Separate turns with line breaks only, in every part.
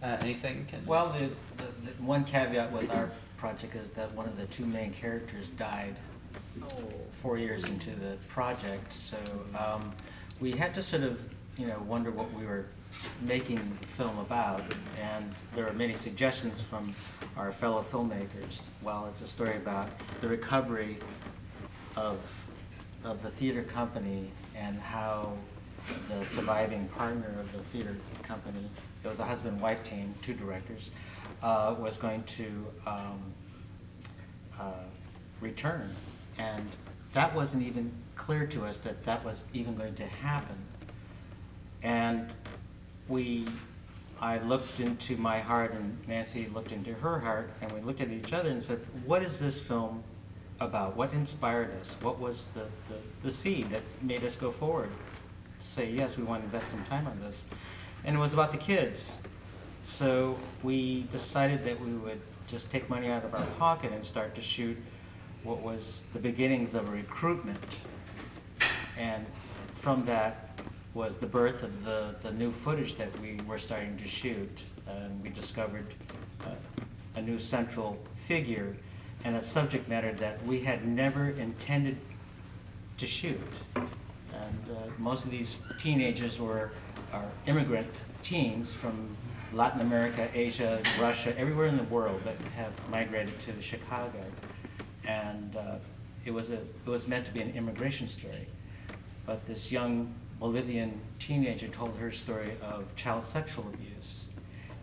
Anything?
Well, the one caveat with our project is that one of the two main characters died 4 years into the project, so we had to sort of, wonder what we were making the film about, and there are many suggestions from our fellow filmmakers. Well, it's a story about the recovery of the theater company and how the surviving partner of the theater company, it was a husband-wife team, 2 directors, was going to return. And that wasn't even clear to us that that was even going to happen. And I looked into my heart and Nancy looked into her heart, and we looked at each other and said, what is this film about? What inspired us? What was the seed that made us go forward? Say, yes, we want to invest some time on this. And it was about the kids. So we decided that we would just take money out of our pocket and start to shoot what was the beginnings of a recruitment. And from that was the birth of the new footage that we were starting to shoot. And we discovered a new central figure and a subject matter that we had never intended to shoot. And most of these teenagers are immigrant teens from Latin America, Asia, Russia, everywhere in the world that have migrated to Chicago. And it was meant to be an immigration story. But this young Bolivian teenager told her story of child sexual abuse.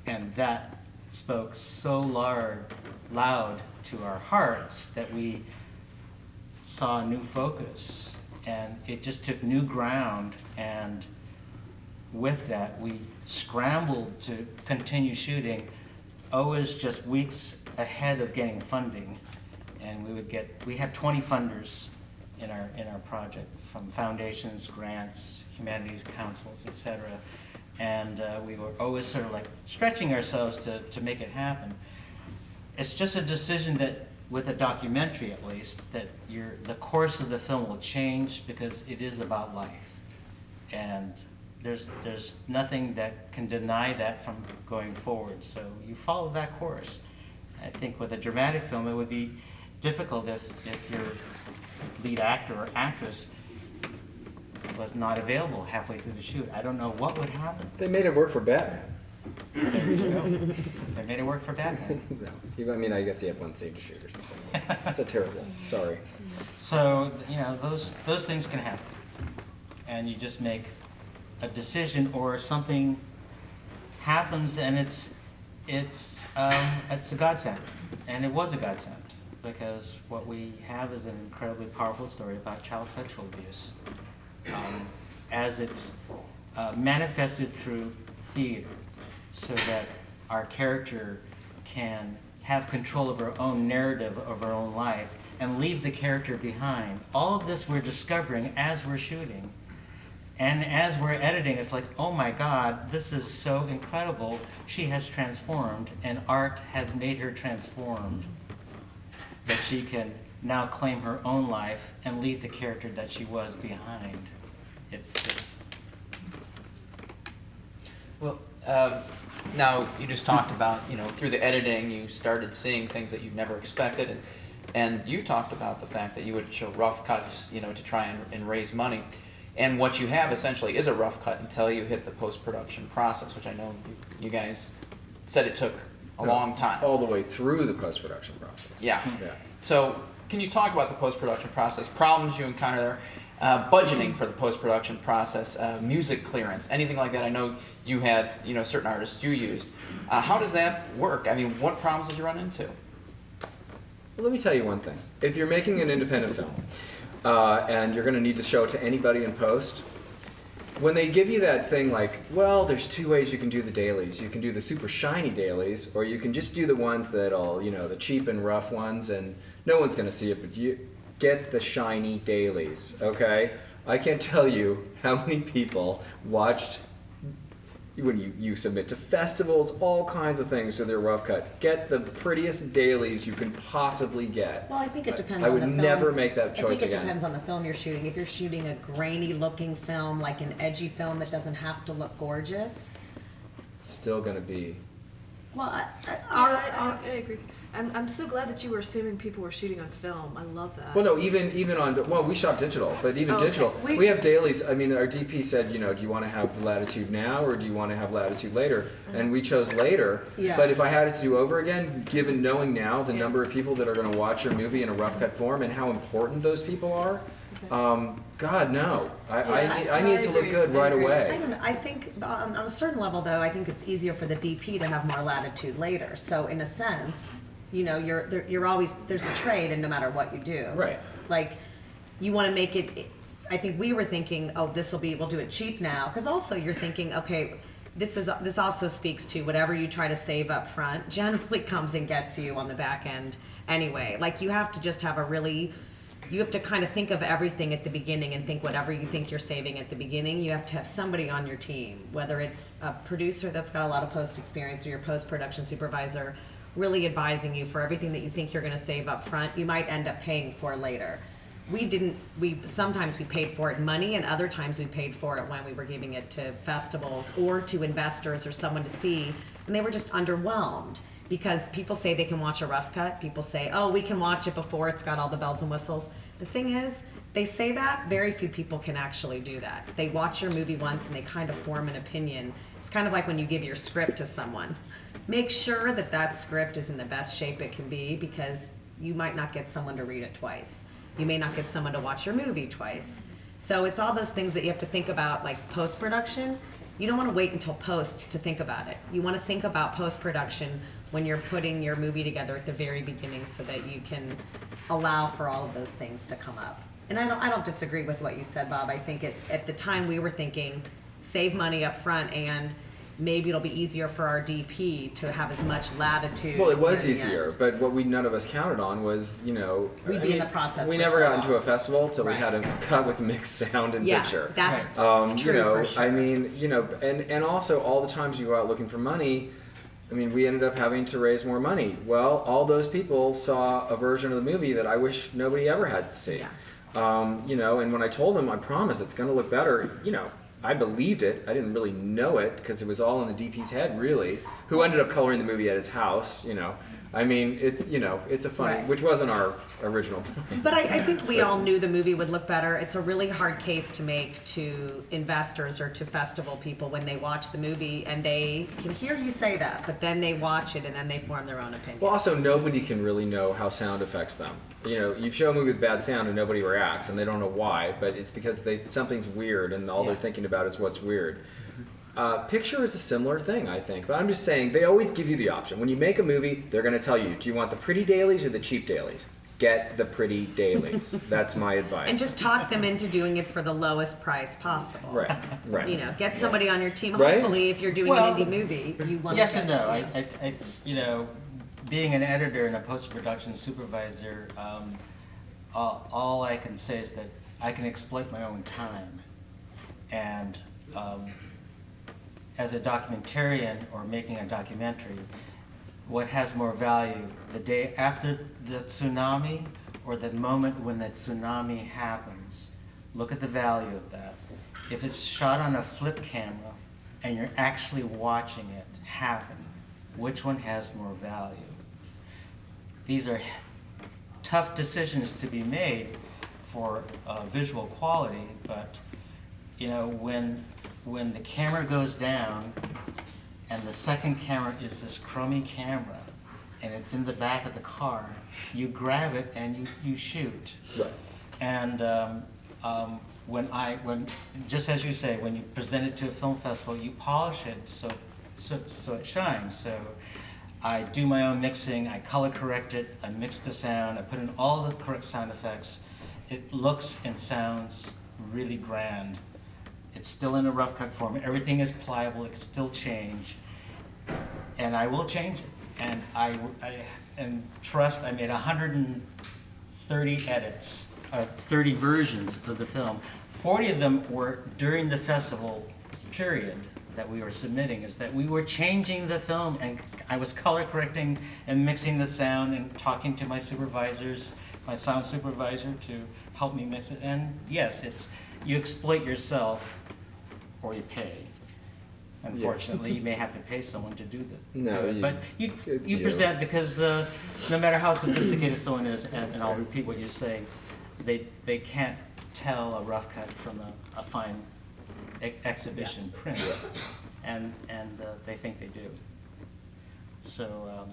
And that spoke so loud to our hearts that we saw a new focus. And it just took new ground, and with that we scrambled to continue shooting, always just weeks ahead of getting funding. And we had 20 funders in our project, from foundations, grants, humanities councils, etc. And we were always sort of like stretching ourselves to make it happen. It's just a decision that, with a documentary at least, that the course of the film will change, because it is about life. And there's nothing that can deny that from going forward. So you follow that course. I think with a dramatic film, it would be difficult if your lead actor or actress was not available halfway through the shoot. I don't know what would happen.
They made it work for Batman.
There you go. They made it work for Batman.
No, I mean, I guess he had one scene to shoot or something. That's a terrible. Sorry.
So those things can happen, and you just make a decision, or something happens, and it's a godsend, and it was a godsend, because what we have is an incredibly powerful story about child sexual abuse, as it's manifested through theater, so that our character can have control of her own narrative of her own life and leave the character behind. All of this we're discovering as we're shooting. And as we're editing, it's like, oh my God, this is so incredible. She has transformed, and art has made her transformed, that she can now claim her own life and leave the character that she was behind.
Well, now you just talked about, through the editing, you started seeing things that you'd never expected, and you talked about the fact that you would show rough cuts, to try and raise money. And what you have essentially is a rough cut until you hit the post-production process, which I know you guys said it took a long time.
All the way through the post-production process.
Yeah. So can you talk about the post-production process, problems you encounter, budgeting for the post-production process, music clearance, anything like that? I know you had, certain artists you used. How does that work? I mean, what problems did you run into?
Well, let me tell you one thing. If you're making an independent film, and you're going to need to show it to anybody in post, when they give you that thing like, well, there's 2 ways you can do the dailies. You can do the super shiny dailies, or you can just do the ones that'll, the cheap and rough ones, and no one's going to see it, but you get the shiny dailies, okay? I can't tell you how many people watched, when you submit to festivals, all kinds of things with their rough cut. Get the prettiest dailies you can possibly get.
Well, I think it depends
I
on the
would
film.
never make that choice
I think it
again.
depends on the film you're shooting. If you're shooting a grainy looking film, like an edgy film that doesn't have to look gorgeous.
It's still going to be
Well,
I agree. I'm so glad that you were assuming people were shooting on film. I love that.
Well, no, even on, well, we shot digital, but even
Oh, okay.
digital, we have dailies. I mean, our DP said, you know, do you want to have latitude now or do you want to have latitude later? And we chose later.
Yeah.
But if I had it to do over again, given knowing now the
Yeah.
number of people that are going to watch your movie in a rough cut form and how important those people are, God, no. I need it to look
agree.
good
I
right
agree.
I
away.
don't know. I think on a certain level, though, I think it's easier for the DP to have more latitude later. So in a sense, you know, you're always, there's a trade, and no matter what you do,
Right.
like you want to make it. I think we were thinking, oh, we'll do it cheap now, because also you're thinking, okay, this also speaks to whatever you try to save up front generally comes and gets you on the back end anyway. Like you have to just have you have to kind of think of everything at the beginning and think whatever you think you're saving at the beginning, you have to have somebody on your team, whether it's a producer that's got a lot of post experience or your post-production supervisor, really advising you for everything that you think you're going to save up front, you might end up paying for later. Sometimes we paid for it in money, and other times we paid for it when we were giving it to festivals or to investors or someone to see, and they were just underwhelmed. Because people say they can watch a rough cut. People say, oh, we can watch it before it's got all the bells and whistles. The thing is, they say that, very few people can actually do that. They watch your movie once and they kind of form an opinion. It's kind of like when you give your script to someone. Make sure that that script is in the best shape it can be, because you might not get someone to read it twice. You may not get someone to watch your movie twice. So it's all those things that you have to think about, like post-production. You don't want to wait until post to think about it. You want to think about post-production when you're putting your movie together at the very beginning, so that you can allow for all of those things to come up. And I don't disagree with what you said, Bob. I think at the time we were thinking save money up front, and maybe it'll be easier for our DP to have as much latitude.
Well, it was
near the
easier,
end.
but what none of us counted on was, you know,
We'd be in the process
We
for
never
so
got into
long.
a festival till we
Right.
had a cut with mixed sound and
Yeah,
picture.
that's
You
true
know,
for sure.
I mean, you know, and also all the times you go out looking for money, I mean, we ended up having to raise more money. Well, all those people saw a version of the movie that I wish nobody ever had to see.
Yeah.
You know, and when I told them, I promise it's going to look better, you know, I believed it. I didn't really know it because it was all in the DP's head, really, who ended up coloring the movie at his house, you know. I mean, it's, you know, it's a funny,
Right.
which wasn't our original plan.
But I think we all knew the movie would look better. It's a really hard case to make to investors or to festival people when they watch the movie and they can hear you say that, but then they watch it and then they form their own opinion.
Well, also, nobody can really know how sound affects them. You know, you show a movie with bad sound and nobody reacts, and they don't know why, but it's because something's weird, and all they're thinking about is what's weird. Picture is a similar thing, I think, but I'm just saying, they always give you the option. When you make a movie, they're going to tell you, do you want the pretty dailies or the cheap dailies? Get the pretty dailies. That's my advice.
And just talk them into doing it for the lowest price possible.
Right, right.
You know, get somebody on your team.
Right.
Hopefully, if you're doing
Well,
an indie movie, you want
Yes
to
and no. I, you know, being an editor and a post-production supervisor, all I can say is that I can exploit my own time. And as a documentarian or making a documentary, what has more value, the day after the tsunami or the moment when that tsunami happens? Look at the value of that. If it's shot on a flip camera and you're actually watching it happen, which one has more value? These are tough decisions to be made for visual quality, but you know, when the camera goes down and the second camera is this crummy camera and it's in the back of the car, you grab it and you shoot.
Right.
And when just as you say, when you present it to a film festival, you polish it so it shines. So I do my own mixing, I color correct it, I mix the sound, I put in all the correct sound effects. It looks and sounds really grand. It's still in a rough cut form. Everything is pliable. It can still change, and I will change it. And and trust. I made 130 edits, 30 versions of the film. 40 of them were during the festival period that we were submitting. Is that we were changing the film, and I was color correcting and mixing the sound and talking to my supervisors, my sound supervisor, to help me mix it. And yes, it's you exploit yourself or you pay. Unfortunately, you may have to pay someone to do that.
No,
but you
it's
you
you.
present because no matter how sophisticated someone is, and I'll repeat what you say, they can't tell a rough cut from a fine exhibition print, and they think they do. So.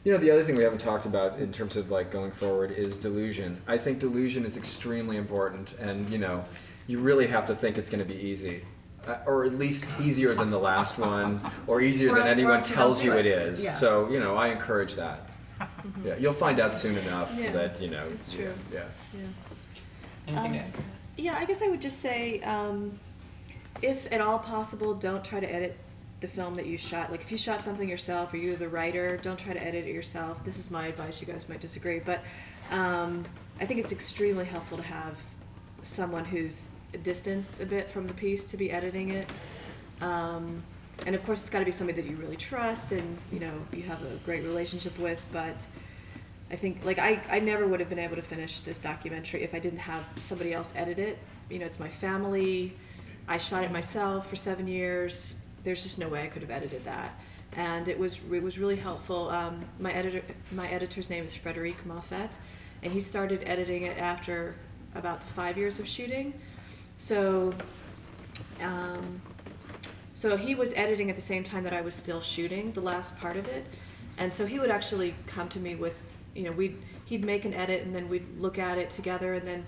You know, the other thing we haven't talked about in terms of like going forward is delusion. I think delusion is extremely important, and you know, you really have to think it's going to be easy, or at least easier than the last one, or easier than anyone tells you it is.
Yeah.
So you know, I encourage that. Yeah, you'll find out soon enough
Yeah,
that you know.
it's true.
Yeah.
Anything to add?
Yeah, I guess I would just say, if at all possible, don't try to edit the film that you shot. Like if you shot something yourself or you're the writer, don't try to edit it yourself. This is my advice, you guys might disagree, but I think it's extremely helpful to have someone who's distanced a bit from the piece to be editing it. And of course it's got to be somebody that you really trust and you know you have a great relationship with, but I think like I never would have been able to finish this documentary if I didn't have somebody else edit it. You know, it's my family. I shot it myself for 7 years. There's just no way I could have edited that, and it was really helpful. My editor's name is Frederic Moffett, and he started editing it after about 5 years of shooting. So, so he was editing at the same time that I was still shooting the last part of it, and so he would actually come to me with, you know, he'd make an edit and then we'd look at it together, and then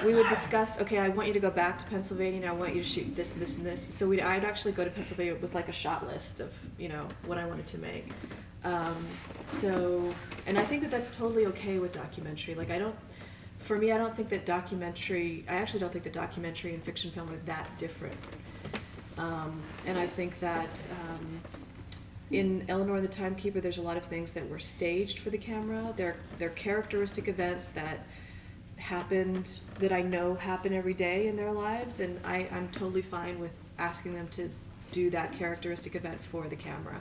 we would discuss, okay, I want you to go back to Pennsylvania, and I want you to shoot this, this, and this. So I'd actually go to Pennsylvania with like a shot list of, you know, what I wanted to make. And I think that that's totally okay with documentary. Like for me, I don't think that documentary and fiction film are that different. And I think that in Eleanor and the Timekeeper, there's a lot of things that were staged for the camera. They're characteristic events that happened, that I know happen every day in their lives, and I'm totally fine with asking them to do that characteristic event for the camera.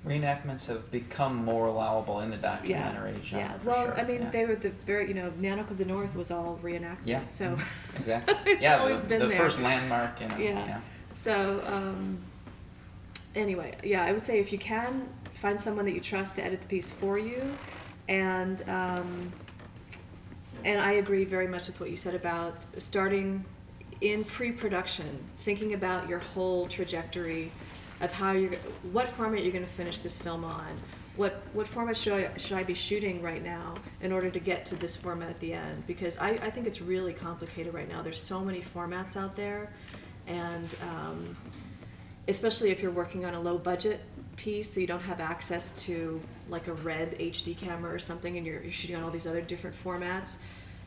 Reenactments have become more allowable in the documentary genre.
Yeah,
for
well,
sure.
I mean,
Yeah.
they were the very, you know, Nanook of the North was all reenactment,
Yeah.
so.
Exactly.
It's
yeah,
always been
the
there.
first landmark, you know.
Yeah. So, anyway, yeah, I would say if you can, find someone that you trust to edit the piece for you, and I agree very much with what you said about starting in pre-production, thinking about your whole trajectory of what format you're going to finish this film on, what format should I be shooting right now in order to get to this format at the end, because I think it's really complicated right now. There's so many formats out there, and especially if you're working on a low budget piece, so you don't have access to like a red HD camera or something, and you're shooting on all these other different formats.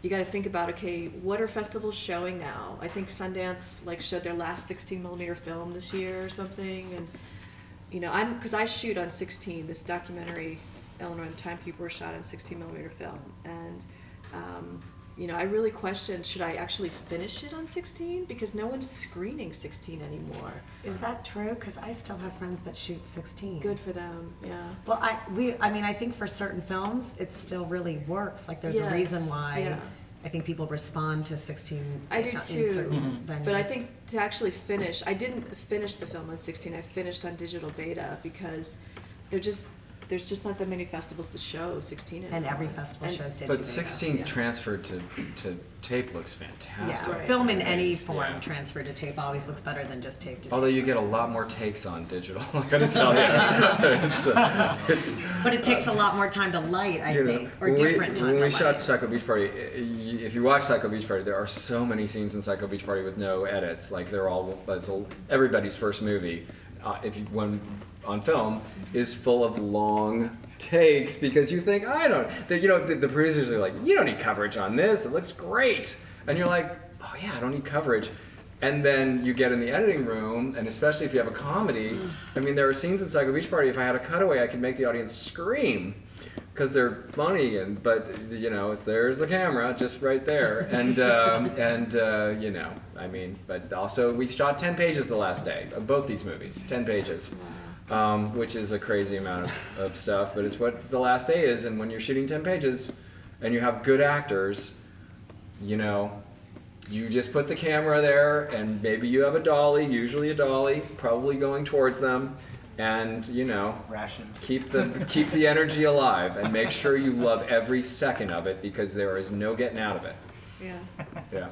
You got to think about, okay, what are festivals showing now? I think Sundance like showed their last 16mm film this year or something, and you know, because I shoot on 16. This documentary, Eleanor and the Timekeeper, was shot on 16mm film, and you know, I really questioned, should I actually finish it on 16? Because no one's screening 16 anymore.
Is that true? Because I still have friends that shoot 16.
Good for them, yeah.
Well, I mean, I think for certain films, it still really works. Like, there's a
Yes,
reason why
yeah.
I think people respond to 16
I do
in
too,
certain venues.
but I think to actually finish, I didn't finish the film on 16, I finished on digital beta because there's just not that many festivals that show 16 anymore.
And every festival
And-
shows digital.
But 16th
Yeah.
transferred to tape looks fantastic.
Yeah,
Right.
film in any form
Yeah.
transferred to tape always looks better than just tape to
Although
tape.
you get a lot more takes on digital, I gotta tell you. it's
But it takes a lot more time to light, I
you know,
think, or
when
different time
When
to
we
light.
shot Psycho Beach Party, if you watch Psycho Beach Party, there are so many scenes in Psycho Beach Party with no edits. Like they're it's everybody's first movie. When on film is full of long takes because you think the producers are like, you don't need coverage on this, it looks great, and you're like, oh yeah, I don't need coverage. And then you get in the editing room, and especially if you have a comedy, I mean, there are scenes in Psycho Beach Party, if I had a cutaway, I could make the audience scream because they're funny, but you know, there's the camera just right there, and you know, I mean, but also we shot 10 pages the last day of both these movies, 10 pages. Which is a crazy amount of stuff, but it's what the last day is, and when you're shooting 10 pages and you have good actors, you know, You just put the camera there, and maybe you have a dolly, usually a dolly, probably going towards them, and you know,
Ration.
keep the energy alive, and make sure you love every second of it, because there is no getting out of it.
Yeah.
Yeah.